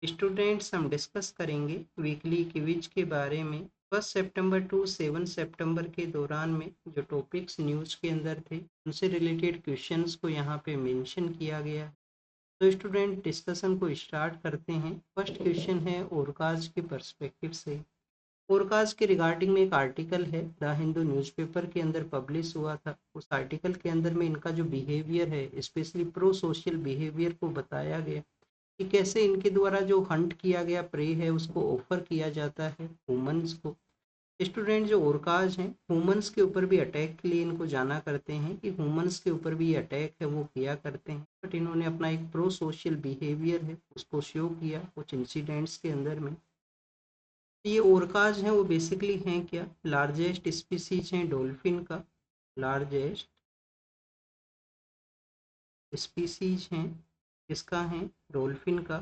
Students हम discuss करेंगे weekly quiz के बारे में। 1 सितंबर टू 7 सितंबर के दौरान में जो टॉपिक्स न्यूज़ के अंदर थे उनसे रिलेटेड क्वेश्चंस को यहाँ पे मेंशन किया गया है। तो स्टूडेंट डिस्कशन को स्टार्ट करते हैं। फर्स्ट क्वेश्चन है ओरकाज के पर्सपेक्टिव से। ओरकाज के रिगार्डिंग में एक आर्टिकल है द हिंदू न्यूज़पेपर के अंदर पब्लिश हुआ था। उस आर्टिकल के अंदर में इनका जो बिहेवियर है स्पेशली प्रो सोशल बिहेवियर को बताया गया कि कैसे इनके द्वारा जो हंट किया गया प्रे है उसको ऑफर किया जाता है ह्यूमंस को। स्टूडेंट जो ओरकाज हैं ह्यूमंस के ऊपर भी अटैक के लिए इनको जाना करते हैं कि ह्यूमंस के ऊपर भी ये अटैक है वो किया करते हैं, बट इन्होंने अपना एक प्रो सोशल बिहेवियर है उसको शो किया कुछ इंसिडेंट्स के अंदर में। ये ओरकाज हैं वो बेसिकली हैं क्या, लार्जेस्ट स्पीसीज हैं डॉल्फिन का। लार्जेस्ट स्पीसीज हैं किसका है, डॉल्फिन का।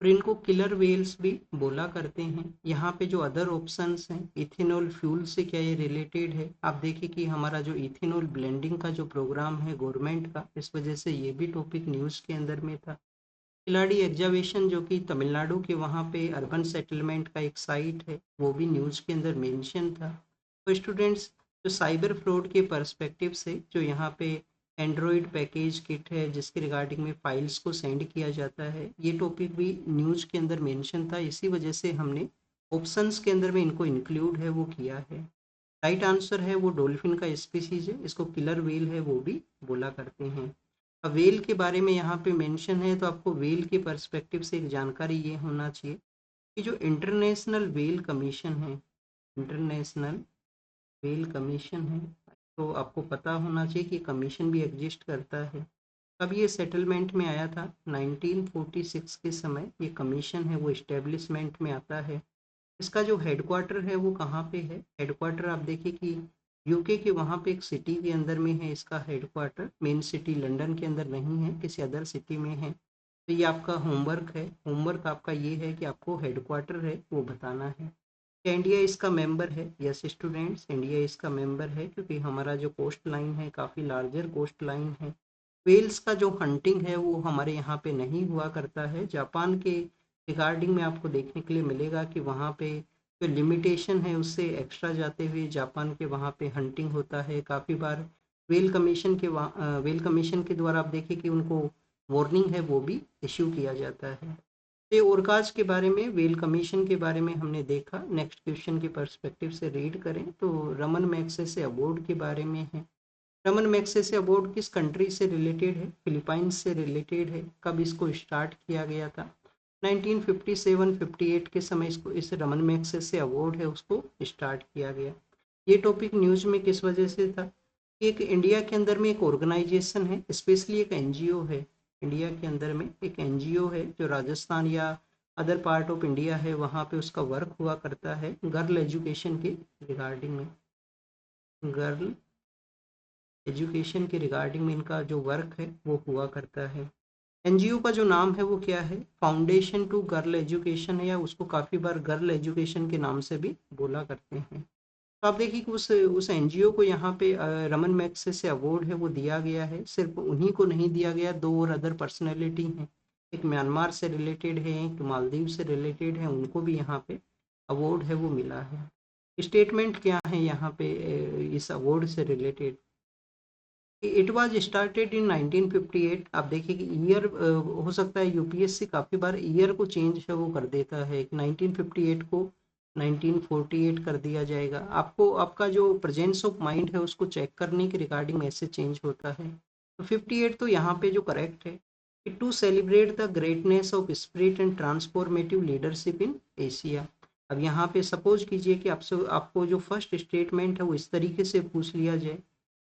और इनको किलर वेल्स भी बोला करते हैं। यहाँ पे जो अदर ऑप्शंस हैं इथेनॉल फ्यूल से क्या ये रिलेटेड है, आप देखिए कि हमारा जो इथेनॉल ब्लेंडिंग का जो प्रोग्राम है गवर्नमेंट का, इस वजह से ये भी टॉपिक न्यूज़ के अंदर में था। खिलाड़ी एग्जावेशन जो कि तमिलनाडु के वहाँ पे अर्बन सेटलमेंट का एक साइट है वो भी न्यूज़ के अंदर मेंशन था। तो स्टूडेंट्स जो साइबर फ्रॉड के पर्सपेक्टिव से जो यहाँ पे एंड्रॉयड पैकेज किट है जिसके रिगार्डिंग में फाइल्स को सेंड किया जाता है, ये टॉपिक भी न्यूज़ के अंदर मेंशन था। इसी वजह से हमने ऑप्शंस के अंदर में इनको इंक्लूड है वो किया है। राइट आंसर है वो डॉल्फिन का स्पीसीज है, इसको किलर व्हेल है वो भी बोला करते हैं। अब व्हेल के बारे में यहाँ पे मेंशन है तो आपको व्हेल के पर्सपेक्टिव से एक जानकारी ये होना चाहिए कि जो इंटरनेशनल व्हेल कमीशन है, इंटरनेशनल व्हेल कमीशन है, तो आपको पता होना चाहिए कि कमीशन भी एग्जिस्ट करता है। अब ये सेटलमेंट में आया था 1946 के समय, ये कमीशन है वो इस्टेब्लिशमेंट में आता है। इसका जो हेडक्वार्टर है वो कहाँ पे है, हेडक्वार्टर आप देखिए कि यूके के वहाँ पे एक सिटी के अंदर में है इसका हेडक्वार्टर। मेन सिटी लंदन के अंदर नहीं है, किसी अदर सिटी में है। तो ये आपका होमवर्क है, होमवर्क आपका ये है कि आपको हेडक्वार्टर है वो बताना है। क्या इंडिया इसका मेंबर है? यस स्टूडेंट्स, इंडिया इसका मेंबर है क्योंकि हमारा जो कोस्ट लाइन है काफ़ी लार्जर कोस्ट लाइन है। वेल्स का जो हंटिंग है वो हमारे यहाँ पे नहीं हुआ करता है। जापान के रिगार्डिंग में आपको देखने के लिए मिलेगा कि वहाँ पे जो लिमिटेशन है उससे एक्स्ट्रा जाते हुए जापान के वहाँ पे हंटिंग होता है काफ़ी बार। वेल कमीशन के द्वारा आप देखिए कि उनको वार्निंग है वो भी इश्यू किया जाता है। ये ओरकाज के बारे में, वेल कमीशन के बारे में हमने देखा। नेक्स्ट क्वेश्चन के पर्सपेक्टिव से रीड करें तो रमन मैग्सेसे अवार्ड के बारे में है। रमन मैग्सेसे अवार्ड किस कंट्री से रिलेटेड है, फिलीपाइंस से रिलेटेड है। कब इसको स्टार्ट किया गया था, 1957-58 के समय इसको इस रमन मैग्सेसे अवार्ड है उसको स्टार्ट किया गया। ये टॉपिक न्यूज़ में किस वजह से था, एक इंडिया के अंदर में एक ऑर्गेनाइजेशन है, स्पेशली एक एनजीओ है। इंडिया के अंदर में एक एनजीओ है जो राजस्थान या अदर पार्ट ऑफ इंडिया है वहाँ पे उसका वर्क हुआ करता है गर्ल एजुकेशन के रिगार्डिंग में। गर्ल एजुकेशन के रिगार्डिंग में इनका जो वर्क है वो हुआ करता है। एनजीओ का जो नाम है वो क्या है, फाउंडेशन टू गर्ल एजुकेशन है, या उसको काफ़ी बार गर्ल एजुकेशन के नाम से भी बोला करते हैं। तो आप देखिए कि उस एनजीओ को यहाँ पे रमन मैग्सेसे अवार्ड है वो दिया गया है। सिर्फ उन्हीं को नहीं दिया गया, दो और अदर पर्सनैलिटी हैं, एक म्यांमार से रिलेटेड है एक मालदीव से रिलेटेड है, उनको भी यहाँ पे अवार्ड है वो मिला है। स्टेटमेंट क्या है यहाँ पे इस अवार्ड से related, it was started in 1958। आप देखिए कि ईयर हो सकता है यूपीएससी काफ़ी बार ईयर को चेंज है वो कर देता है, 1958 को 1948 कर दिया जाएगा। आपको आपका जो प्रेजेंस ऑफ माइंड है उसको चेक करने के रिगार्डिंग ऐसे चेंज होता है। तो 58 तो यहाँ पे जो करेक्ट है, to celebrate the greatness of spirit and transformative leadership in Asia. अब यहाँ पे सपोज कीजिए कि आपसे आपको जो फर्स्ट स्टेटमेंट है वो इस तरीके से पूछ लिया जाए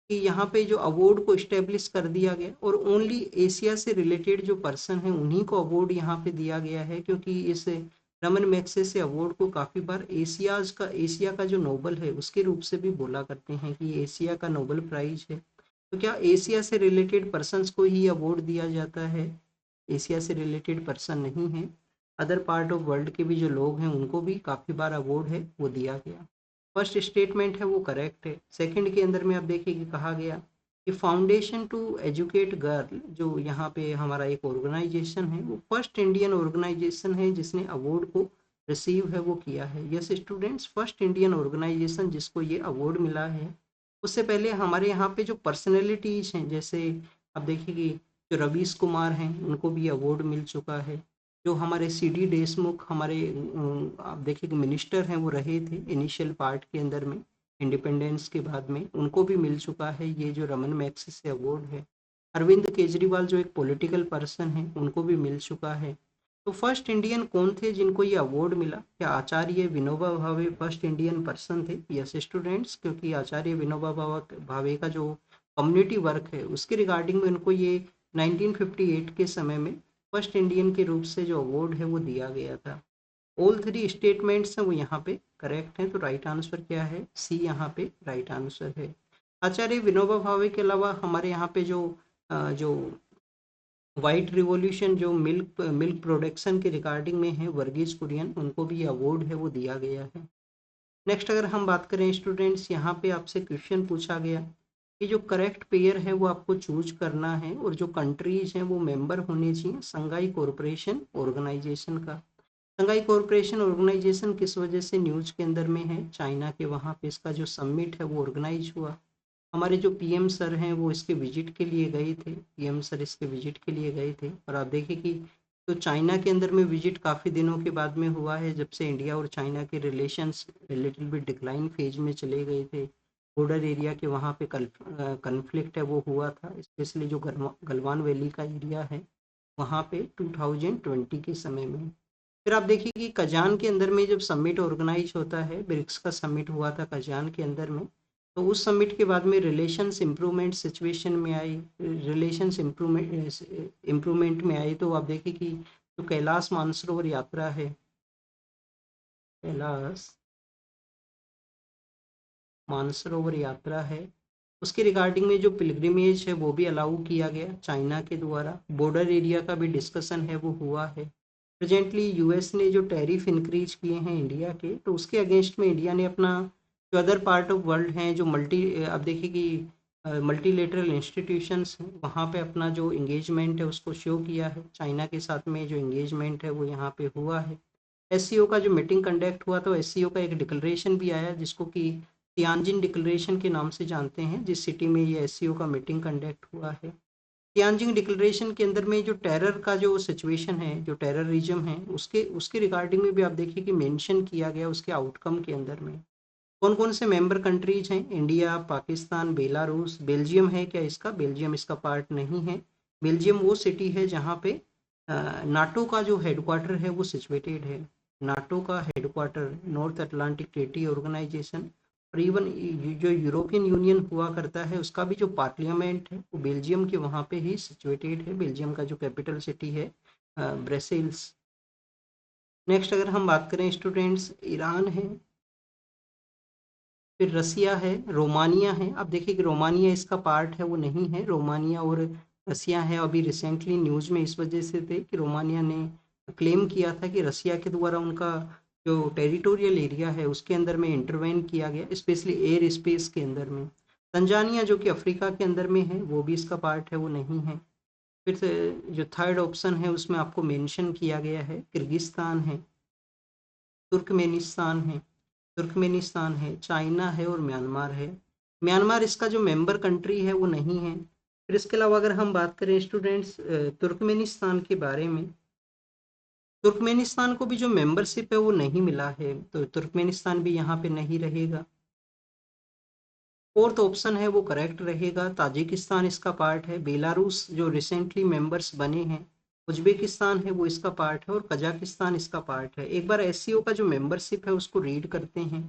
कि यहाँ पे जो अवार्ड को इस्टेब्लिश कर दिया गया और ओनली एशिया से रिलेटेड जो पर्सन है उन्हीं को अवार्ड यहाँ पे दिया गया है, क्योंकि इस रमन मैग्सेसे अवार्ड को काफ़ी बार एशिया का जो नोबल है उसके रूप से भी बोला करते हैं कि एशिया का नोबल प्राइज है। तो क्या एशिया से रिलेटेड पर्सन्स को ही अवार्ड दिया जाता है, एशिया से रिलेटेड पर्सन नहीं है, अदर पार्ट ऑफ वर्ल्ड के भी जो लोग हैं उनको भी काफ़ी बार अवार्ड है वो दिया गया। फर्स्ट स्टेटमेंट है वो करेक्ट है। सेकंड के अंदर में आप देखिए कि कहा गया ये फाउंडेशन टू एजुकेट गर्ल जो यहाँ पे हमारा एक ऑर्गेनाइजेशन है, वो फर्स्ट इंडियन ऑर्गेनाइजेशन है जिसने अवार्ड को रिसीव है वो किया है। Yes students, first Indian organisation जिसको ये अवार्ड मिला है। उससे पहले हमारे यहाँ पे जो पर्सनैलिटीज हैं, जैसे आप देखिए कि जो रवीश कुमार हैं उनको भी अवार्ड मिल चुका है। जो हमारे CD देशमुख हमारे आप देखिए कि मिनिस्टर हैं वो रहे थे इनिशियल पार्ट के अंदर में, इंडिपेंडेंस के बाद में, उनको भी मिल चुका है ये जो रमन मैग्सेसे अवार्ड है। अरविंद केजरीवाल जो एक पॉलिटिकल पर्सन है उनको भी मिल चुका है। तो फर्स्ट इंडियन कौन थे जिनको ये अवार्ड मिला? क्या आचार्य Vinoba Bhave first Indian person थे? यस स्टूडेंट्स, क्योंकि आचार्य विनोबा भावे का जो कम्युनिटी वर्क है उसके रिगार्डिंग में उनको ये 1958 के समय में फर्स्ट इंडियन के रूप से जो अवार्ड है वो दिया गया था। ऑल थ्री स्टेटमेंट्स हैं वो यहाँ पे करेक्ट हैं, तो राइट आंसर क्या है? सी यहाँ पे राइट आंसर है। आचार्य विनोबा भावे के अलावा हमारे यहाँ पे जो व्हाइट रिवॉल्यूशन जो मिल्क मिल्क प्रोडक्शन के रिगार्डिंग में है, वर्गीज कुरियन, उनको भी अवार्ड है वो दिया गया है। नेक्स्ट अगर हम बात करें स्टूडेंट्स, यहाँ पे आपसे क्वेश्चन पूछा गया कि जो करेक्ट पेयर है वो आपको चूज करना है और जो कंट्रीज हैं वो मेंबर होने चाहिए संघाई कॉरपोरेशन ऑर्गेनाइजेशन का। संघाई कॉरपोरेशन ऑर्गेनाइजेशन किस वजह से न्यूज के अंदर में है? चाइना के वहाँ पे इसका जो समिट है वो ऑर्गेनाइज हुआ। हमारे जो PM सर हैं वो इसके विजिट के लिए गए थे, PM सर इसके विजिट के लिए गए थे। और आप देखिए कि तो चाइना के अंदर में विजिट काफ़ी दिनों के बाद में हुआ है, जब से इंडिया और चाइना के relations little bit decline phase में चले गए थे। बॉर्डर एरिया के वहाँ पे कन्फ्लिक्ट है वो हुआ था, स्पेशली जो गलवान वैली का एरिया है वहाँ पे 2020 के समय में। फिर आप देखिए कि कजान के अंदर में जब समिट ऑर्गेनाइज होता है, ब्रिक्स का समिट हुआ था कजान के अंदर में, तो उस समिट के बाद में रिलेशंस इम्प्रूवमेंट सिचुएशन में आई, रिलेशंस इम्प्रूवमेंट में आई। तो आप देखिए कि जो कैलाश मानसरोवर यात्रा है, कैलाश मानसरोवर यात्रा है, उसके रिगार्डिंग में जो पिलग्रिमेज है वो भी अलाउ किया गया चाइना के द्वारा। बॉर्डर एरिया का भी डिस्कशन है वो हुआ है। प्रेजेंटली US ने जो टैरिफ इंक्रीज किए हैं इंडिया के, तो उसके अगेंस्ट में इंडिया ने अपना जो अदर पार्ट ऑफ वर्ल्ड हैं जो अब देखिए कि मल्टीलेटरल इंस्टीट्यूशंस हैं वहाँ पे अपना जो इंगेजमेंट है उसको शो किया है। चाइना के साथ में जो इंगेजमेंट है वो यहाँ पे हुआ है। SCO का जो मीटिंग कंडक्ट हुआ तो SCO का एक डिक्लेरेशन भी आया जिसको कि तियानजिन डिक्लेरेशन के नाम से जानते हैं, जिस सिटी में ये SCO का मीटिंग कंडक्ट हुआ है। तियानजिन डिक्लेरेशन के अंदर में जो टेरर का जो सिचुएशन है, जो टेररिज्म है, उसके उसके रिगार्डिंग में भी आप देखिए कि मेंशन किया गया उसके आउटकम के अंदर में। कौन कौन से मेंबर कंट्रीज हैं? इंडिया, पाकिस्तान, बेलारूस, बेल्जियम है क्या इसका? बेल्जियम इसका पार्ट नहीं है। बेल्जियम वो सिटी है जहाँ पे नाटो का जो हेडक्वार्टर है वो सिचुएटेड है। नाटो का headquarter, North Atlantic Treaty Organisation, और इवन जो यूरोपियन यूनियन हुआ करता है उसका भी जो पार्लियामेंट है वो बेल्जियम के वहाँ पे ही सिचुएटेड है। बेल्जियम का जो कैपिटल सिटी है ब्रसेल्स। नेक्स्ट अगर हम बात करें स्टूडेंट्स, ईरान है, फिर रसिया है, रोमानिया है। अब देखिए कि रोमानिया इसका पार्ट है वो नहीं है। रोमानिया और रसिया है। अभी रिसेंटली न्यूज़ में इस वजह से थे कि रोमानिया ने क्लेम किया था कि रसिया के द्वारा उनका जो टेरिटोरियल एरिया है उसके अंदर में इंटरवेन किया गया, स्पेशली एयर स्पेस के अंदर में। तंजानिया जो कि अफ्रीका के अंदर में है वो भी इसका पार्ट है वो नहीं है। फिर से जो थर्ड ऑप्शन है उसमें आपको मेंशन किया गया है किर्गिस्तान है, तुर्कमेनिस्तान है, तुर्कमेनिस्तान है, चाइना है और म्यांमार है। म्यांमार इसका जो मेंबर कंट्री है वो नहीं है। फिर इसके अलावा अगर हम बात करें स्टूडेंट्स तुर्कमेनिस्तान के बारे में, तुर्कमेनिस्तान को भी जो मेंबरशिप है वो नहीं मिला है, तो तुर्कमेनिस्तान भी यहाँ पे नहीं रहेगा। फोर्थ ऑप्शन है वो करेक्ट रहेगा, ताजिकिस्तान इसका पार्ट है। बेलारूस जो रिसेंटली मेंबर्स बने हैं, उज्बेकिस्तान है वो इसका पार्ट है, और कजाकिस्तान इसका पार्ट है। एक बार SCO का जो मेंबरशिप है उसको रीड करते हैं।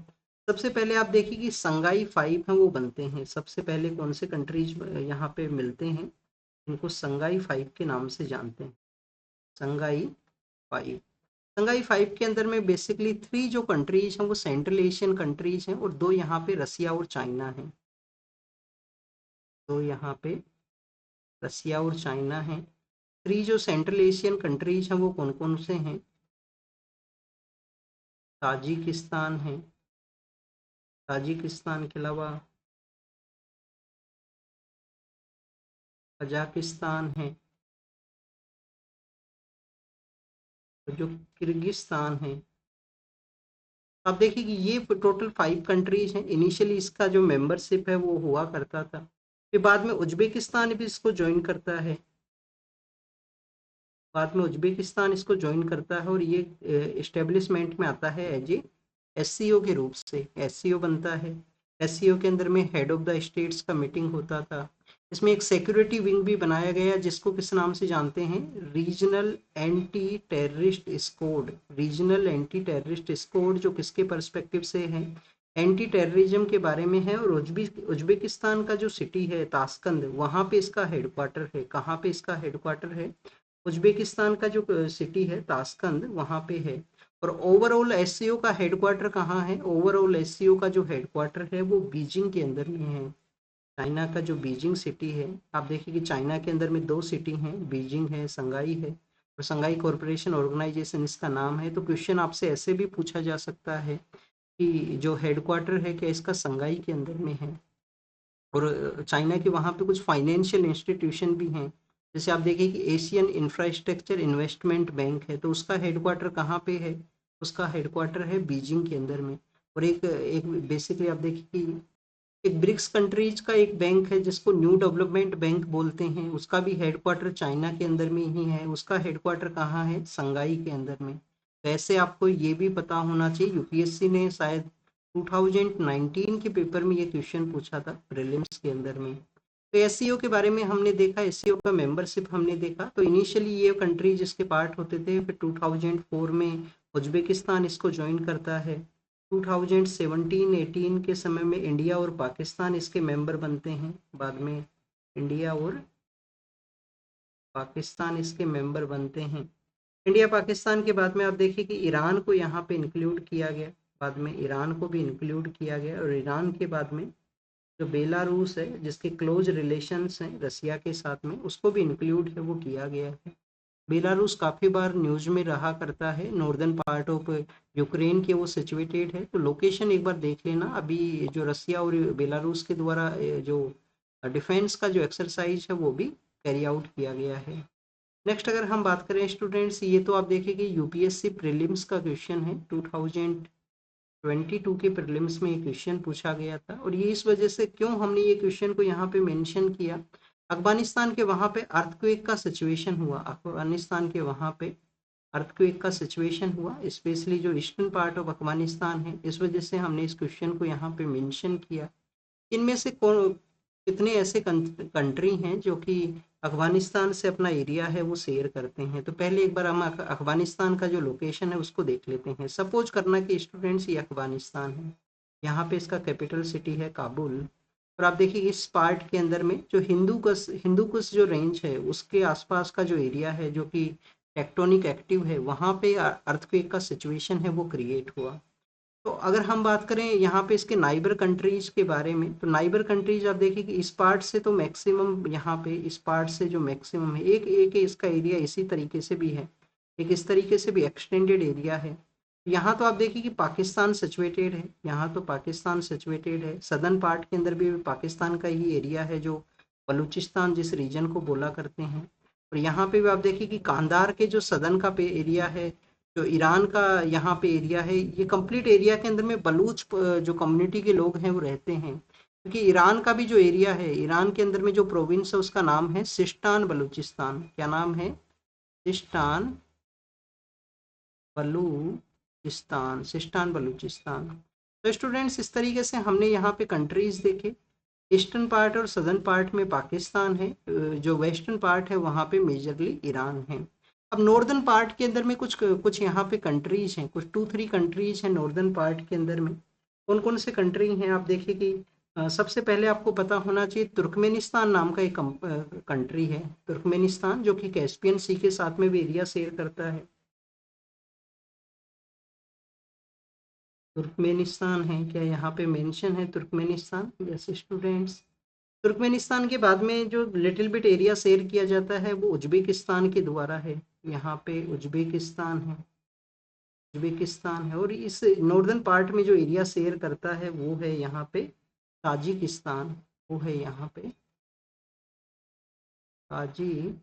सबसे पहले आप देखिए कि संगाई 5 हैं वो बनते हैं। सबसे पहले कौन से कंट्रीज यहाँ पे मिलते हैं, इनको संगाई 5 के नाम से जानते हैं। संगाई 5, संगाई 5 के अंदर में बेसिकली 3 जो कंट्रीज हैं वो सेंट्रल एशियन कंट्रीज हैं, और 2 यहाँ पे रसिया और चाइना हैं। तो यहाँ पे रसिया और चाइना है। 3 जो सेंट्रल एशियन कंट्रीज हैं वो कौन कौन से हैं? ताजिकिस्तान है, ताजिकिस्तान के अलावा कजाकिस्तान है, और जो किर्गिस्तान है। आप देखिए कि ये टोटल 5 कंट्रीज हैं। इनिशियली इसका जो मेंबरशिप है वो हुआ करता था, फिर बाद में उज्बेकिस्तान भी इसको ज्वाइन करता है। बाद में उज्बेकिस्तान इसको ज्वाइन करता है और ये एस्टेब्लिशमेंट में आता है एज ए एससीओ के रूप से। एससीओ बनता है। एससीओ के अंदर में हेड ऑफ द स्टेट्स का मीटिंग होता था। इसमें एक सिक्योरिटी विंग भी बनाया गया जिसको किस नाम से जानते हैं, regional anti terrorist squad. Regional anti terrorist squad जो किसके पर्सपेक्टिव से है, एंटी टेररिज्म के बारे में है। और उज्बेकिस्तान का जो सिटी है ताशकंद, वहाँ पे इसका हेडक्वार्टर है। कहाँ पे इसका हेडक्वार्टर है, उज्बेकिस्तान का जो सिटी है ताशकंद, वहाँ पे है। और ओवरऑल एससीओ का हेडक्वार्टर कहाँ है, ओवरऑल एससीओ का जो हेडक्वार्टर है वो बीजिंग के अंदर में है। चाइना का जो बीजिंग सिटी है, आप देखिए कि चाइना के अंदर में 2 सिटी हैं, बीजिंग है, संगाई है। और संगाई कॉरपोरेशन ऑर्गेनाइजेशन इसका नाम है। तो क्वेश्चन आपसे ऐसे भी पूछा जा सकता है कि जो हेडक्वार्टर है क्या इसका संगाई के अंदर में है। और चाइना के वहाँ पे कुछ फाइनेंशियल इंस्टीट्यूशन भी हैं। जैसे आप देखिए कि एशियन इंफ्रास्ट्रक्चर इन्वेस्टमेंट बैंक है, तो उसका हेडक्वार्टर कहाँ पे है, उसका हेडक्वार्टर है बीजिंग के अंदर में। और एक एक बेसिकली आप देखिए कि एक ब्रिक्स कंट्रीज का एक बैंक है जिसको न्यू डेवलपमेंट बैंक बोलते हैं, उसका भी हेडक्वार्टर चाइना के अंदर में ही है। उसका हेडक्वार्टर कहाँ है, संगाई के अंदर में। वैसे आपको ये भी पता होना चाहिए, यूपीएससी ने शायद 2019 के पेपर में ये क्वेश्चन पूछा था प्रीलिम्स के अंदर में। तो एससीओ के बारे में हमने देखा, एससीओ का मेंबरशिप हमने देखा। तो इनिशियली ये कंट्री जिसके पार्ट होते थे, फिर 2004 में उज्बेकिस्तान इसको ज्वाइन करता है। 2017-18 के समय में इंडिया और पाकिस्तान इसके मेंबर बनते हैं। बाद में इंडिया और पाकिस्तान इसके मेंबर बनते हैं। इंडिया पाकिस्तान के बाद में आप देखिए कि ईरान को यहाँ पे इंक्लूड किया गया। बाद में ईरान को भी इंक्लूड किया गया। और ईरान के बाद में जो बेलारूस है जिसके क्लोज रिलेशंस हैं रसिया के साथ में, उसको भी इंक्लूड है वो किया गया है। बेलारूस काफ़ी बार न्यूज में रहा करता है, नॉर्दर्न पार्ट ऑफ यूक्रेन के वो सिचुएटेड है। तो लोकेशन एक बार देख लेना। अभी जो रसिया और बेलारूस के द्वारा जो डिफेंस का जो एक्सरसाइज है वो भी कैरी आउट किया गया है। नेक्स्ट अगर हम बात करें स्टूडेंट्स, ये तो आप देखें कि यूपीएससी प्रीलिम्स का क्वेश्चन है। 2022 के प्रीलिम्स में ये क्वेश्चन पूछा गया था। और ये इस वजह से क्यों हमने ये क्वेश्चन को यहाँ पे मेंशन किया, अफगानिस्तान के वहाँ पे अर्थक्वेक का सिचुएशन हुआ। अफगानिस्तान के वहाँ पे अर्थक्वेक का सिचुएशन हुआ, स्पेशली जो ईस्टर्न पार्ट ऑफ अफगानिस्तान है। इस वजह से हमने इस क्वेश्चन को यहाँ पे मेंशन किया। इनमें से कौन कितने ऐसे कंट्री हैं जो कि अफगानिस्तान से अपना एरिया है वो शेयर करते हैं। तो पहले एक बार हम अफगानिस्तान का जो लोकेशन है उसको देख लेते हैं। सपोज करना कि स्टूडेंट्स ये अफगानिस्तान है, यहाँ पे इसका कैपिटल सिटी है काबुल। और आप देखिए इस पार्ट के अंदर में जो हिंदू कुश जो रेंज है उसके आसपास का जो एरिया है जो कि टेक्टोनिक एक्टिव है, वहाँ पे अर्थक्वेक का सिचुएशन है वो क्रिएट हुआ। तो अगर हम बात करें यहाँ पे इसके नाइबर कंट्रीज के बारे में, तो नाइबर कंट्रीज आप देखिए कि इस पार्ट से तो मैक्सिमम, यहाँ पे इस पार्ट से जो मैक्सिमम है, एक एक इसका एरिया इसी तरीके से भी है, एक इस तरीके से भी एक्सटेंडेड एरिया है। यहाँ तो आप देखिए कि पाकिस्तान सिचुएटेड है, यहाँ तो पाकिस्तान सिचुएटेड है। सदर्न पार्ट के अंदर भी पाकिस्तान का ही एरिया है जो बलूचिस्तान जिस रीजन को बोला करते हैं। और यहाँ पे भी आप देखिए कि कांधार के जो सदर्न का पे एरिया है, जो ईरान का यहाँ पे एरिया है, ये कंप्लीट एरिया के अंदर में बलूच जो कम्युनिटी के लोग हैं वो रहते हैं। क्योंकि ईरान का भी जो एरिया है, ईरान के अंदर में जो प्रोविंस है उसका नाम है सिस्तान बलूचिस्तान। क्या नाम है, सिस्तान बलूचिस्तान, सिस्तान बलूचिस्तान। तो स्टूडेंट्स इस तरीके से हमने यहाँ पे कंट्रीज देखे। ईस्टर्न पार्ट और सदर्न पार्ट में पाकिस्तान है, जो वेस्टर्न पार्ट है वहाँ पे मेजरली ईरान है। अब नॉर्दर्न पार्ट के अंदर में कुछ कुछ यहाँ पे कंट्रीज हैं, कुछ 2-3 कंट्रीज हैं नॉर्दर्न पार्ट के अंदर में। कौन कौन से कंट्री हैं आप देखिए कि सबसे पहले आपको पता होना चाहिए तुर्कमेनिस्तान नाम का एक कंट्री है। तुर्कमेनिस्तान जो कि कैस्पियन सी के साथ में भी एरिया शेयर करता है। तुर्कमेनिस्तान है, क्या यहाँ पे मेंशन है तुर्कमेनिस्तान? Yes students. तुर्कमेनिस्तान के बाद में जो लिटिल बिट एरिया शेयर किया जाता है वो उज्बेकिस्तान के द्वारा है। यहाँ पे उज्बेकिस्तान है, उज्बेकिस्तान है। और इस नॉर्दर्न पार्ट में जो एरिया शेयर करता है वो है यहाँ पे ताजिकिस्तान, वो है यहाँ पे ताजिकिस्तान।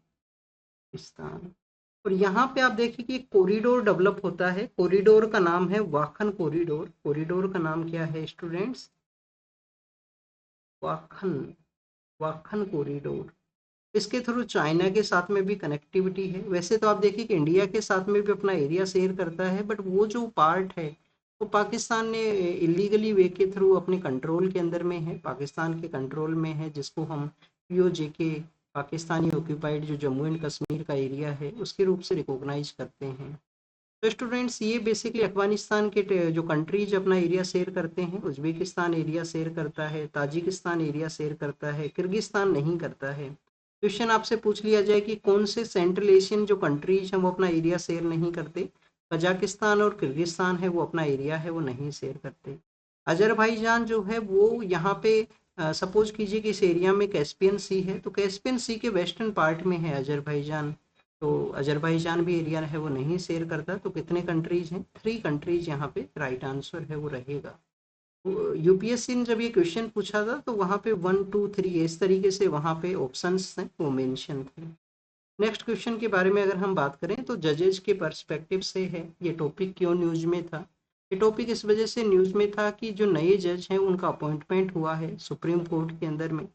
और यहाँ पे आप देखिए कि एक कॉरिडोर डेवलप होता है, कॉरिडोर का नाम है वाखन कॉरिडोर। कॉरिडोर का नाम क्या है स्टूडेंट्स? वाखन, वाखन कॉरिडोर। इसके थ्रू चाइना के साथ में भी कनेक्टिविटी है। वैसे तो आप देखिए कि इंडिया के साथ में भी अपना एरिया शेयर करता है, बट वो जो पार्ट है वो पाकिस्तान ने इलीगली वे के थ्रू अपने कंट्रोल के अंदर में है, पाकिस्तान के कंट्रोल में है, जिसको हम पीओजेके, पाकिस्तानी ऑक्यूपाइड जो जम्मू एंड कश्मीर का एरिया है उसके रूप से रिकॉग्नाइज करते हैं। तो स्टूडेंट्स ये बेसिकली अफगानिस्तान के जो कंट्रीज अपना एरिया शेयर करते हैं, उज्बेकिस्तान एरिया शेयर करता है, ताजिकिस्तान एरिया शेयर करता है, किर्गिस्तान नहीं करता है। क्वेश्चन आपसे पूछ लिया जाए कि कौन से सेंट्रल एशियन जो कंट्रीज हैं वो अपना एरिया शेयर नहीं करते, कजाकिस्तान और किर्गिस्तान है वो अपना एरिया है वो नहीं शेयर करते। अजरबैजान जो है वो यहाँ पे सपोज कीजिए कि इस एरिया में कैस्पियन सी है, तो कैस्पियन सी के वेस्टर्न पार्ट में है अजरबैजान, तो अजरबैजान भी एरिया है वो नहीं शेयर करता। तो कितने कंट्रीज हैं? 3 कंट्रीज यहाँ पे राइट आंसर है वो रहेगा। यूपीएससी ने जब ये क्वेश्चन पूछा था तो वहाँ पे 1 2 3 इस तरीके से वहाँ पे ऑप्शंस हैं वो मेंशन थे। नेक्स्ट क्वेश्चन के बारे में अगर हम बात करें तो जजेज के पर्सपेक्टिव से है। ये टॉपिक क्यों न्यूज में था? ये टॉपिक इस वजह से न्यूज में था कि जो नए जज हैं उनका अपॉइंटमेंट हुआ है सुप्रीम कोर्ट के अंदर में,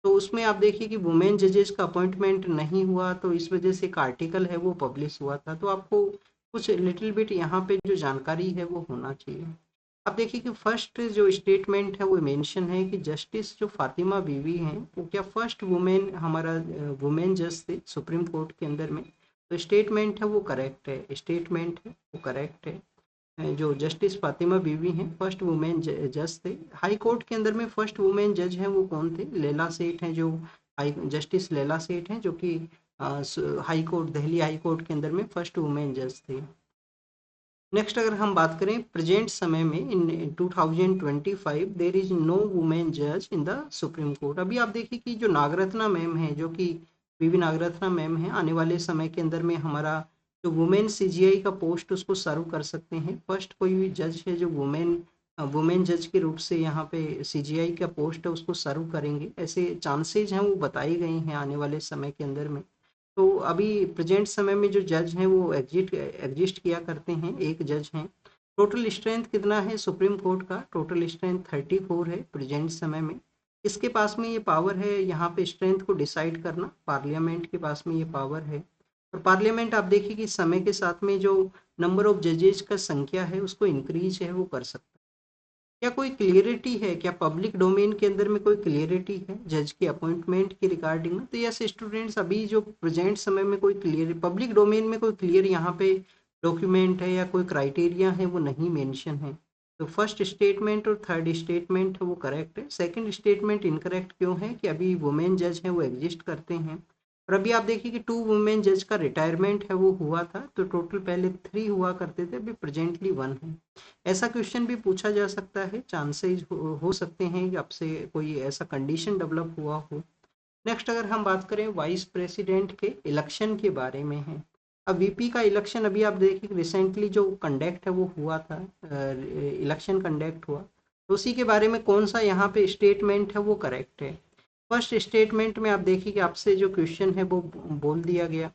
तो उसमें आप देखिए कि वुमेन जजेस का अपॉइंटमेंट नहीं हुआ, तो इस वजह से एक आर्टिकल है वो पब्लिश हुआ था। तो आपको कुछ लिटिल बिट यहाँ पे जो जानकारी है वो होना चाहिए। अब देखिए कि फर्स्ट जो स्टेटमेंट है वो मेंशन है कि जस्टिस जो फातिमा बीवी हैं वो क्या फर्स्ट वुमेन हमारा वुमेन जज थे सुप्रीम कोर्ट के अंदर में। तो स्टेटमेंट है वो करेक्ट है, स्टेटमेंट है वो करेक्ट है। जो जस्टिस फातिमा बीवी हैं फर्स्ट वुमेन जज थे। हाई कोर्ट के अंदर में फर्स्ट वुमेन जज हैं वो कौन थे? लैला सेठ हैं, जो हाई जस्टिस लैला सेठ हैं, जो कि high court Delhi high court के अंदर में फर्स्ट वुमेन जज थे। नेक्स्ट अगर हम बात करें प्रेजेंट समय में इन 2025 देर इज नो वुमेन जज इन द सुप्रीम कोर्ट। अभी आप देखिए कि जो नागरत्ना मैम है, जो कि बीवी नागरत्ना मैम है, आने वाले समय के अंदर में हमारा जो वुमेन सीजीआई का पोस्ट उसको सर्व कर सकते हैं। फर्स्ट कोई भी जज है जो वुमेन जज के रूप से यहाँ पे सीजीआई का पोस्ट है उसको सर्व करेंगे, ऐसे चांसेज हैं वो बताए गए हैं आने वाले समय के अंदर में। तो अभी प्रेजेंट समय में जो जज हैं वो एग्जिस्ट किया करते हैं, एक जज हैं। टोटल स्ट्रेंथ कितना है सुप्रीम कोर्ट का? टोटल स्ट्रेंथ 34 है प्रेजेंट समय में। इसके पास में ये पावर है यहाँ पे स्ट्रेंथ को डिसाइड करना, पार्लियामेंट के पास में ये पावर है। और पार्लियामेंट आप देखिए कि समय के साथ में जो नंबर ऑफ जजेज का संख्या है उसको इंक्रीज है वो कर सकता है। क्या कोई क्लियरिटी है? क्या पब्लिक डोमेन के अंदर में कोई क्लियरिटी है जज के अपॉइंटमेंट के रिगार्डिंग में? तो यस स्टूडेंट्स, अभी जो प्रेजेंट समय में कोई क्लियर पब्लिक डोमेन में कोई क्लियर यहाँ पे डॉक्यूमेंट है या कोई क्राइटेरिया है वो नहीं मेंशन है। तो फर्स्ट स्टेटमेंट और थर्ड स्टेटमेंट है वो करेक्ट है। सेकंड स्टेटमेंट इनकरेक्ट क्यों है? कि अभी वुमेन जज हैं वो एग्जिस्ट करते हैं। और अभी आप देखिए कि 2 वुमेन जज का रिटायरमेंट है वो हुआ था, तो टोटल पहले 3 हुआ करते थे, अभी प्रेजेंटली 1 है। ऐसा क्वेश्चन भी पूछा जा सकता है, चांसेस हो सकते हैं कि आपसे कोई ऐसा कंडीशन डेवलप हुआ हो। नेक्स्ट अगर हम बात करें वाइस प्रेसिडेंट के इलेक्शन के बारे में है। अब वीपी का इलेक्शन अभी आप देखिए रिसेंटली जो कंडक्ट है वो हुआ था, इलेक्शन कंडक्ट हुआ, तो उसी के बारे में कौन सा यहाँ पे स्टेटमेंट है वो करेक्ट है? फर्स्ट स्टेटमेंट में आप देखिए कि आपसे जो क्वेश्चन है वो बोल दिया गया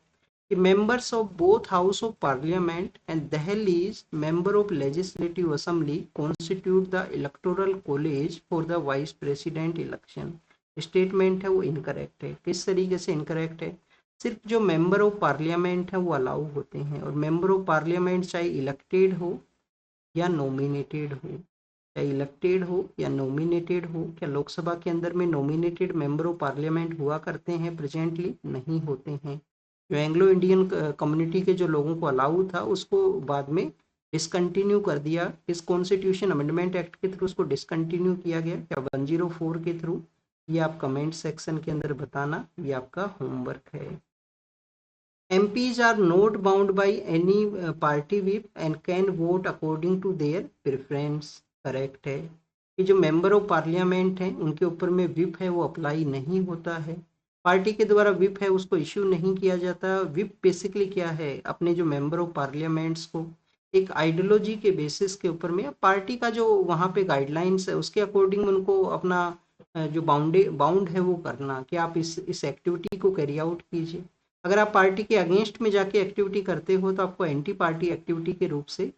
कि members of both house of parliament and Delhi's member of legislative assembly constitute the electoral college for the vice president election। Statement है वो इनकरेक्ट है। किस तरीके से इनकरेक्ट है? सिर्फ जो मेंबर ऑफ पार्लियामेंट है वो अलाउ होते हैं, और मेंबर ऑफ पार्लियामेंट चाहे इलेक्टेड हो या नॉमिनेटेड हो, चाहे इलेक्टेड हो या नॉमिनेटेड हो। क्या लोकसभा के अंदर में नॉमिनेटेड मेंबर ऑफ पार्लियामेंट हुआ करते हैं? प्रेजेंटली नहीं होते हैं। जो एंग्लो इंडियन कम्युनिटी के जो लोगों को अलाउ था उसको बाद में डिसकंटिन्यू कर दिया। इस कॉन्स्टिट्यूशन अमेंडमेंट एक्ट के थ्रू उसको डिसकंटिन्यू किया गया, क्या 104 के थ्रू? ये आप कमेंट सेक्शन के अंदर बताना, ये आपका होमवर्क है। MPs are not bound by any party whip and can vote according to their preference। Correct है कि जो मेंबर ऑफ पार्लियामेंट हैं उनके ऊपर में विप है वो अप्लाई नहीं होता है, पार्टी के द्वारा विप है उसको इश्यू नहीं किया जाता। विप बेसिकली क्या है? अपने जो मेंबर ऑफ पार्लियामेंट्स को एक आइडियोलॉजी के बेसिस के ऊपर में पार्टी का जो वहाँ पे गाइडलाइंस है उसके अकॉर्डिंग उनको अपना जो बाउंड है वो करना कि आप इस एक्टिविटी को कैरी आउट कीजिए। अगर आप पार्टी के अगेंस्ट में जाके एक्टिविटी करते हो तो आपको एंटी पार्टी एक्टिविटी के रूप से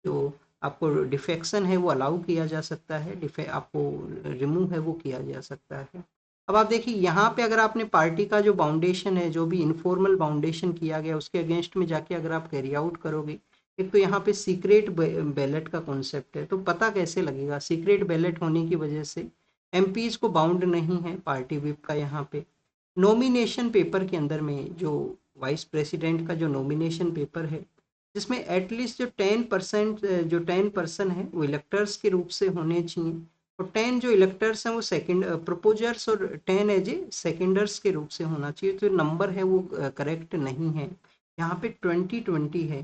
जो आपको डिफेक्शन है वो अलाउ किया जा सकता है, आपको रिमूव है वो किया जा सकता है। अब आप देखिए यहाँ पे अगर आपने पार्टी का जो बाउंडेशन है, जो भी इनफॉर्मल बाउंडेशन किया गया उसके अगेंस्ट में जाके अगर आप कैरी आउट करोगे, एक तो यहाँ पे सीक्रेट बैलेट का कॉन्सेप्ट है, तो पता कैसे लगेगा? सीक्रेट बैलेट होने की वजह से एमपीज को बाउंड नहीं है पार्टी विप का। यहाँ पे नॉमिनेशन पेपर के अंदर में जो वाइस प्रेसिडेंट का जो नॉमिनेशन पेपर है, जिसमें एटलीस्ट जो 10% जो 10% है वो इलेक्टर्स के रूप से होने चाहिए, और 10 जो इलेक्टर्स हैं वो सेकंड प्रपोजर्स, और 10 एज ए सेकेंडर्स के रूप से होना चाहिए। तो नंबर है वो करेक्ट नहीं है। यहाँ पे 20-20 है,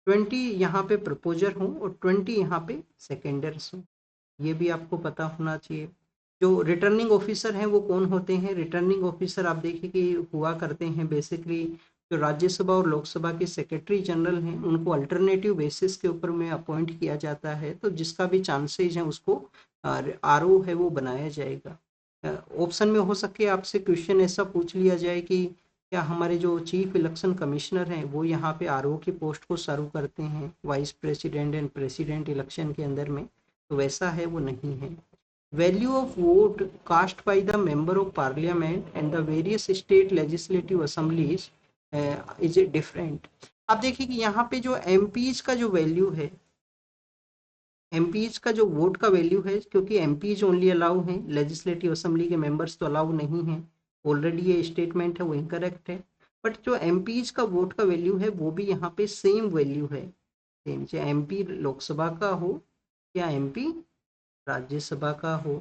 20 यहाँ पे प्रपोजर हो और 20 यहाँ पे सेकेंडर्स हो, ये भी आपको पता होना चाहिए। जो रिटर्निंग ऑफिसर हैं वो कौन होते हैं? रिटर्निंग ऑफिसर आप देखिए कि हुआ करते हैं बेसिकली जो राज्यसभा और लोकसभा के सेक्रेटरी जनरल हैं, उनको अल्टरनेटिव बेसिस के ऊपर में अपॉइंट किया जाता है, तो जिसका भी चांसेज है उसको आरओ है वो बनाया जाएगा। ऑप्शन में हो सके आपसे क्वेश्चन ऐसा पूछ लिया जाए कि क्या हमारे जो चीफ इलेक्शन कमिश्नर हैं वो यहाँ पे आरओ की पोस्ट को सर्व करते हैं vice president and president election के अंदर में? तो वैसा है वो नहीं है। Value of vote cast by the member of parliament and the various state legislative assemblies is different। आप देखिए कि यहाँ पे जो एमपीज का जो वैल्यू है, एमपीज का जो वोट का वैल्यू है, क्योंकि एमपीज ओनली अलाउ हैं, लेजिस्लेटिव असेंबली के मेंबर्स तो अलाउ नहीं हैं, ऑलरेडी ये स्टेटमेंट है वो इनकरेक्ट है। बट जो एमपीज का वोट का वैल्यू है वो भी यहाँ पे सेम वैल्यू है, सेम, चाहे एमपी लोकसभा का हो या एमपी राज्यसभा का हो,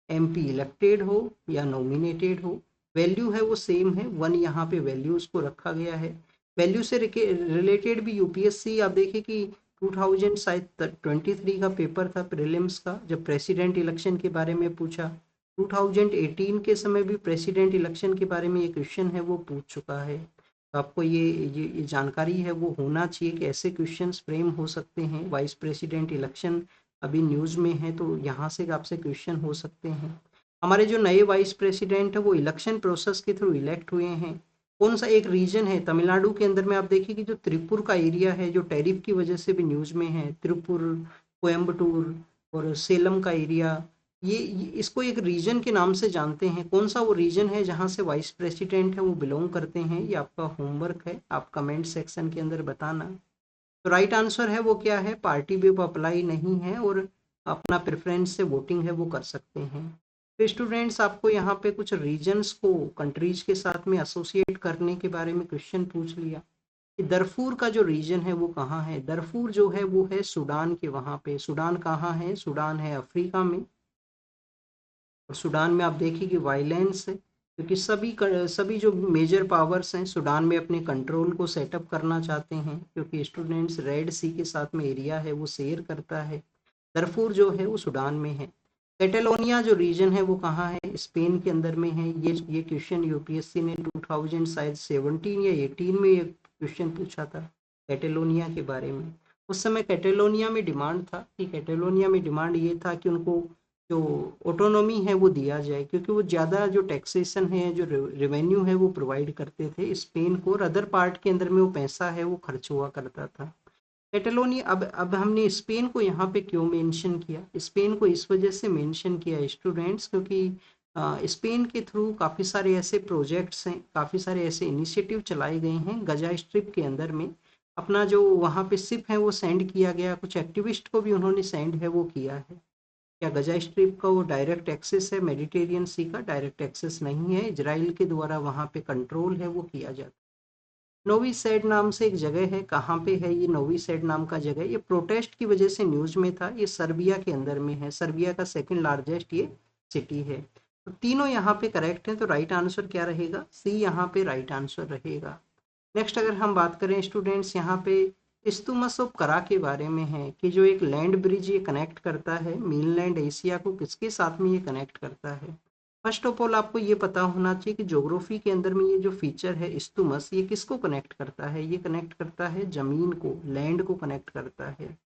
एमपी इलेक्टेड हो या नॉमिनेटेड हो, वैल्यू है वो सेम है। 1 यहाँ पे वैल्यू उसको रखा गया है। वैल्यू से रिलेटेड भी यूपीएससी आप देखिए कि 2023 का पेपर था प्रीलिम्स का, जब प्रेसिडेंट इलेक्शन के बारे में पूछा, 2018 के समय भी प्रेसिडेंट इलेक्शन के बारे में ये क्वेश्चन है वो पूछ चुका है। तो आपको ये जानकारी है वो होना चाहिए कि ऐसे क्वेश्चंस फ्रेम हो सकते हैं। वाइस प्रेसिडेंट इलेक्शन अभी न्यूज़ में है, तो यहाँ से आपसे क्वेश्चन हो सकते हैं। हमारे जो नए वाइस प्रेसिडेंट है वो इलेक्शन प्रोसेस के थ्रू इलेक्ट हुए हैं। कौन सा एक रीजन है तमिलनाडु के अंदर में? आप देखिए कि जो त्रिपुर का एरिया है, जो टैरिफ की वजह से भी न्यूज़ में है, त्रिपुर, कोयम्बटूर और सेलम का एरिया, ये इसको एक रीजन के नाम से जानते हैं। कौन सा वो रीजन है जहाँ से वाइस प्रेसिडेंट है वो बिलोंग करते हैं? ये आपका होमवर्क है, आप कमेंट सेक्शन के अंदर बताना। तो राइट आंसर है वो क्या है? पार्टी विप अप्लाई नहीं है और अपना प्रेफरेंस से वोटिंग है वो कर सकते हैं। तो स्टूडेंट्स आपको यहाँ पे कुछ रीजन्स को कंट्रीज के साथ में एसोसिएट करने के बारे में क्वेश्चन पूछ लिया कि दरफूर का जो रीजन है वो कहाँ है? दरफूर जो है वो है सूडान के वहाँ पे। सूडान कहाँ है? सूडान है अफ्रीका में। और सूडान में आप देखिए कि वायलेंस है, क्योंकि सभी जो मेजर पावर्स हैं सूडान में अपने कंट्रोल को सेटअप करना चाहते हैं, क्योंकि स्टूडेंट्स रेड सी के साथ में एरिया है वो शेयर करता है। दरफूर जो है वो सूडान में है। कैटेलोनिया जो रीजन है वो कहाँ है? स्पेन के अंदर में है। ये क्वेश्चन यूपीएससी ने 2017 या 18 में ये क्वेश्चन पूछा था कैटेलोनिया के बारे में। उस समय कैटेलोनिया में डिमांड था कि कैटेलोनिया में डिमांड ये था कि उनको जो ऑटोनॉमी है वो दिया जाए, क्योंकि वो ज़्यादा जो टैक्सेशन है, जो रेवेन्यू है वो प्रोवाइड करते थे स्पेन को, और अदर पार्ट के अंदर में वो पैसा है वो खर्च हुआ करता था। कैटेलोनिया, अब हमने स्पेन को यहाँ पे क्यों मेंशन किया? स्पेन को इस वजह से मेंशन किया स्टूडेंट्स, क्योंकि स्पेन के थ्रू काफ़ी सारे ऐसे प्रोजेक्ट्स हैं, काफ़ी सारे ऐसे इनिशिएटिव चलाए गए हैं। गजा स्ट्रिप के अंदर में अपना जो वहाँ पे शिप है वो सेंड किया गया, कुछ एक्टिविस्ट को भी उन्होंने सेंड है वो किया है। क्या गजा स्ट्रिप का वो डायरेक्ट एक्सेस है? मेडिटेरियन सी का डायरेक्ट एक्सेस नहीं है, इजराइल के द्वारा वहाँ पे कंट्रोल है वो किया जाता है। नोवी सैड नाम से एक जगह है, कहाँ पे है ये नोवी सैड नाम का जगह? ये प्रोटेस्ट की वजह से न्यूज़ में था। ये सर्बिया के अंदर में है, सर्बिया का सेकंड लार्जेस्ट ये सिटी है। तो तीनों यहाँ पे करेक्ट हैं, तो राइट आंसर क्या रहेगा? सी यहाँ पे राइट आंसर रहेगा। नेक्स्ट अगर हम बात करें स्टूडेंट्स यहाँ पे इस्तुमस ऑफ करा के बारे में है कि जो एक लैंड ब्रिज ये कनेक्ट करता है मेनलैंड एशिया को, किसके साथ में ये कनेक्ट करता है? फर्स्ट ऑफ ऑल आपको ये पता होना चाहिए कि ज्योग्राफी के अंदर में ये जो फीचर है इस्तुमस, ये किसको कनेक्ट करता है? ये कनेक्ट करता है जमीन को, लैंड को कनेक्ट करता है।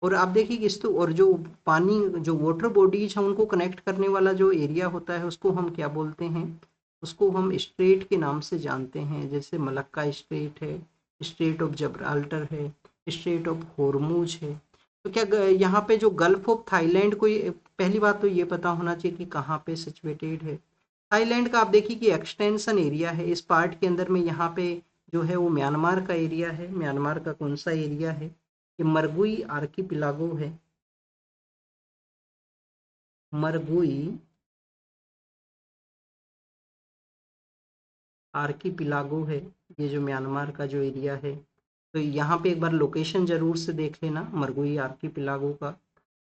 और आप देखिए कि और जो पानी, जो वाटर बॉडीज हैं उनको कनेक्ट करने वाला जो एरिया होता है उसको हम क्या बोलते हैं, उसको हम स्ट्रेट के नाम से जानते हैं। जैसे मलक्का स्ट्रेट है, स्ट्रेट ऑफ जब्राल्टर है, स्ट्रेट ऑफ होर्मुज है। तो क्या यहाँ पे जो गल्फ ऑफ थाईलैंड को, पहली बात तो ये पता होना चाहिए कि कहाँ पे सिचुएटेड है। थाईलैंड का आप देखिए कि एक्सटेंशन एरिया है इस पार्ट के अंदर में, यहाँ पे जो है वो म्यांमार का एरिया है। म्यांमार का कौन सा एरिया है, ये मरगुई आर्किपिलागो है। मरगुई आर्किपिलागो है, ये जो म्यांमार का जो एरिया है। तो यहाँ पे एक बार लोकेशन जरूर से देख लेना मरगुई आर्किपिलागो का।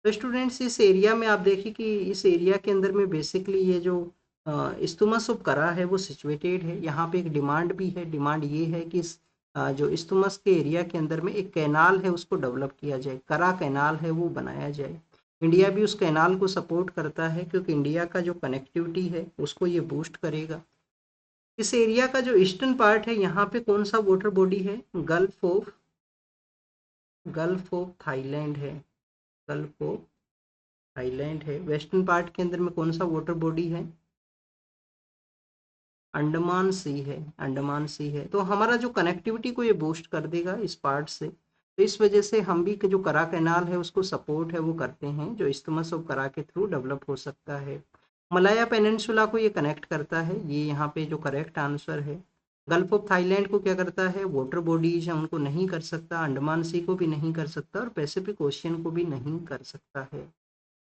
तो स्टूडेंट्स इस एरिया में आप देखिए कि इस एरिया के अंदर में बेसिकली ये जो इस्तुमस ऑफ करा है वो सिचुएटेड है। यहाँ पे एक डिमांड भी है, डिमांड ये है कि जो इस्तुमस के एरिया के अंदर में एक कैनाल है उसको डेवलप किया जाए, करा कैनाल है वो बनाया जाए। इंडिया भी उस कैनाल को सपोर्ट करता है क्योंकि इंडिया का जो कनेक्टिविटी है उसको ये बूस्ट करेगा। इस एरिया का जो ईस्टर्न पार्ट है यहाँ पे कौन सा वाटर बॉडी है, गल्फ ऑफ थाईलैंड है, गल्फ ऑफ थाईलैंड है। वेस्टर्न पार्ट के अंदर में कौन सा वाटर बॉडी है, अंडमान सी है, अंडमान सी है। तो हमारा जो कनेक्टिविटी को ये बूस्ट कर देगा इस पार्ट से। तो इस वजह से हम भी जो करा कैनाल है उसको सपोर्ट है वो करते हैं, जो इस्तेमाल ऑफ करा के थ्रू डेवलप हो सकता है। मलाया पेनिनसुला को ये कनेक्ट करता है, ये यहाँ पे जो करेक्ट आंसर है। गल्फ ऑफ थाईलैंड को क्या करता है, वाटर बॉडीज है उनको नहीं कर सकता, अंडमान सी को भी नहीं कर सकता और पैसिफिक ओशियन को भी नहीं कर सकता है।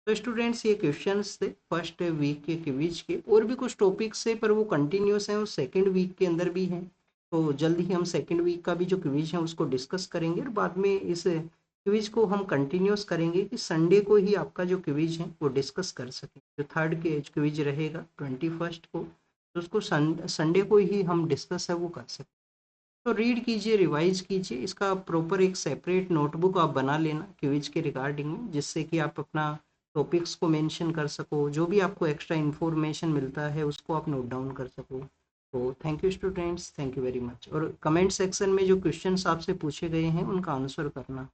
तो स्टूडेंट्स ये क्वेश्चंस थे फर्स्ट वीक के क्विज के। और भी कुछ टॉपिक्स है पर वो कंटिन्यूस हैं, वो सेकंड वीक के अंदर भी हैं। तो जल्द ही हम सेकंड वीक का भी जो क्विज है उसको डिस्कस करेंगे और बाद में इस क्विज को हम कंटिन्यूस करेंगे कि संडे को ही आपका जो क्विज है वो डिस्कस कर सकें। जो थर्ड के क्विज रहेगा 21 को, तो उसको संडे को ही हम डिस्कस है वो कर सकें। तो रीड कीजिए, रिवाइज कीजिए, इसका प्रॉपर एक सेपरेट नोटबुक आप बना लेना क्विज के रिगार्डिंग में, जिससे कि आप अपना टॉपिक्स को मेंशन कर सको, जो भी आपको एक्स्ट्रा इन्फॉर्मेशन मिलता है उसको आप नोट डाउन कर सको। तो thank you students, thank you very much. और कमेंट सेक्शन में जो क्वेश्चंस आपसे पूछे गए हैं उनका आंसर करना।